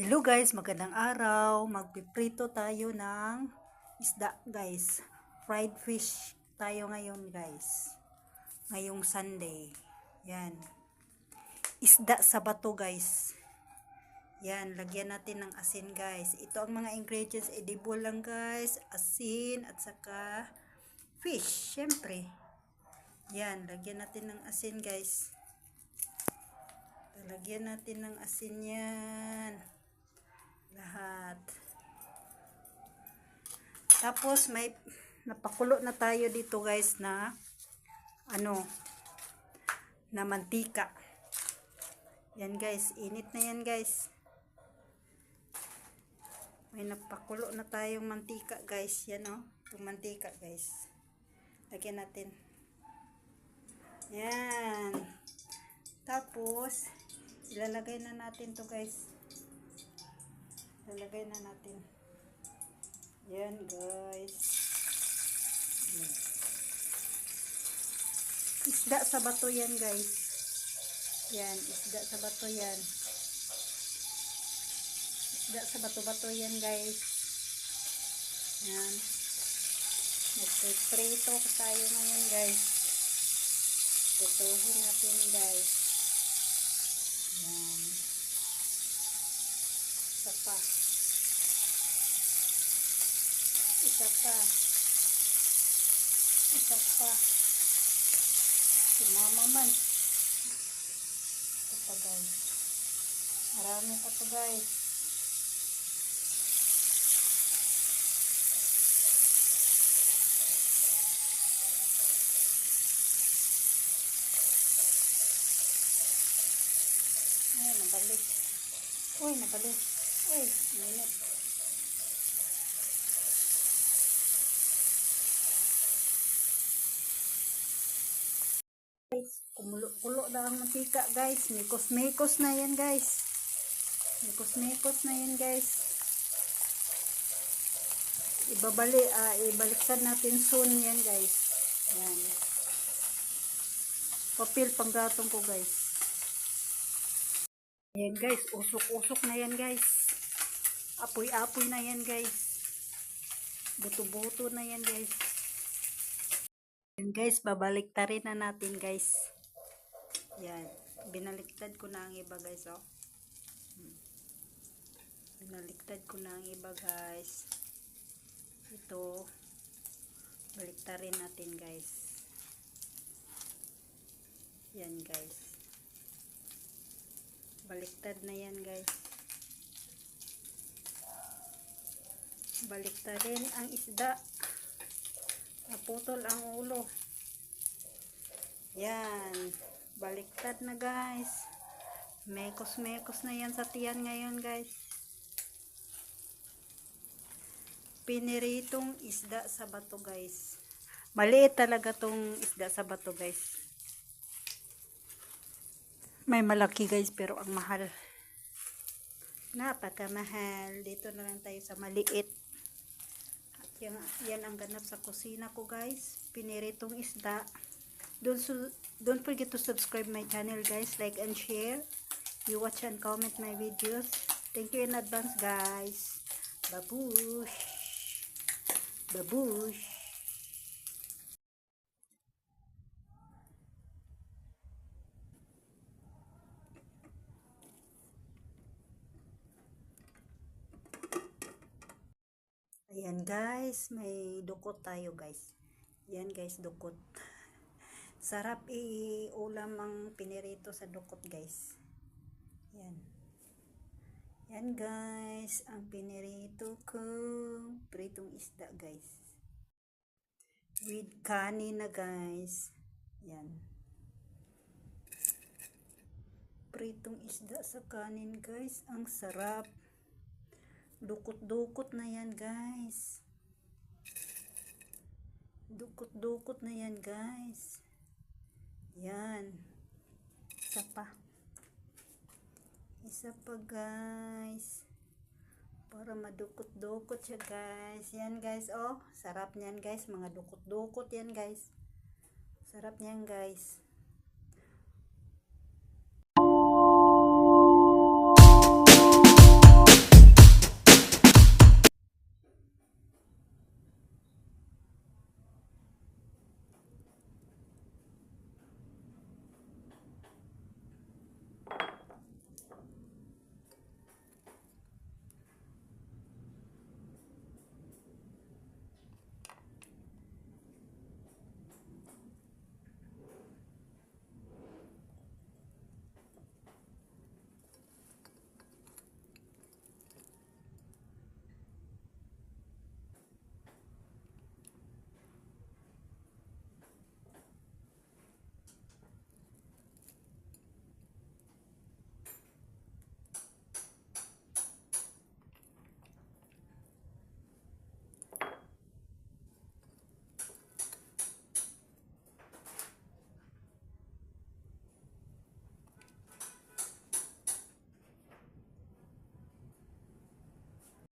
Hello guys, magandang araw. Magpiprito tayo ng isda guys. Fried fish tayo ngayon guys. Ngayong Sunday. Yan. Isda sa bato guys. Yan, lagyan natin ng asin guys. Ito ang mga ingredients, edible lang guys. Asin at saka fish, syempre. Yan, lagyan natin ng asin guys. Lagyan natin ng asin yan. Lahat. Tapos may napakulo na tayo dito guys na na mantika. Yan guys, init na yan guys. May napakulo na tayong mantika guys. Yan yung mantika guys. Lagyan natin. Yan. Tapos ilalagay na natin to guys. Ilalagay na natin. Yan guys. Isda sa bato yan guys. Yan, isda sa bato yan. Isda sa bato-bato yan guys. Yan. Magpiprito tayo ngayon guys. Prituhin natin guys. Yan. Isa pa. Isa pa. Isa pa. Sumama man. Ito pa guys. Marami pa to guys. Ay, nabalik. Uy, nabalik. Uy, minit. Kumulo na ang mantika guys. Mikos-mikos na yan guys. Mikos-mikos na yan guys. Ibaliktad natin soon yan guys. Yan. Papel panggatong ko guys. Yan guys, usok-usok na yan guys. Apoy-apoy na yan guys. Buto-buto na yan guys. Yan guys, babaliktarin na natin guys. Yan, binaliktad ko na ang iba guys Binaliktad ko na ang iba guys. Ito, baliktarin natin guys. Yan guys. Baliktad na yan guys. Baliktarin ang isda. Naputol ang ulo. Yan. Baliktad na guys. Mekos-mekos na yan sa tiyan ngayon guys. Piniritong isda sa bato guys. Maliit talaga tong isda sa bato guys. May malaki guys pero ang mahal. Napakamahal. Dito na lang tayo sa maliit. At yan ang ganap sa kusina ko guys. Piniritong isda. Don't forget to subscribe my channel guys. Like and share. You watch and comment my videos. Thank you in advance guys. Babush. Babush. Ayan guys, may dukot tayo guys. Yan guys, dukot. Sarap i-ulam ang pinirito sa dukot guys. Yan. Yan guys, ang pinirito ko. Pritong isda guys. With kanin na guys. Yan. Pritong isda sa kanin guys. Ang sarap. Dukot-dukot na yan guys. Dukot-dukot na yan guys. Yan. Isa pa. Isa pa guys. Para madukot-dukot siya guys. Yan guys sarap niyan guys. Mga dukot-dukot yan guys. Sarap niyan guys.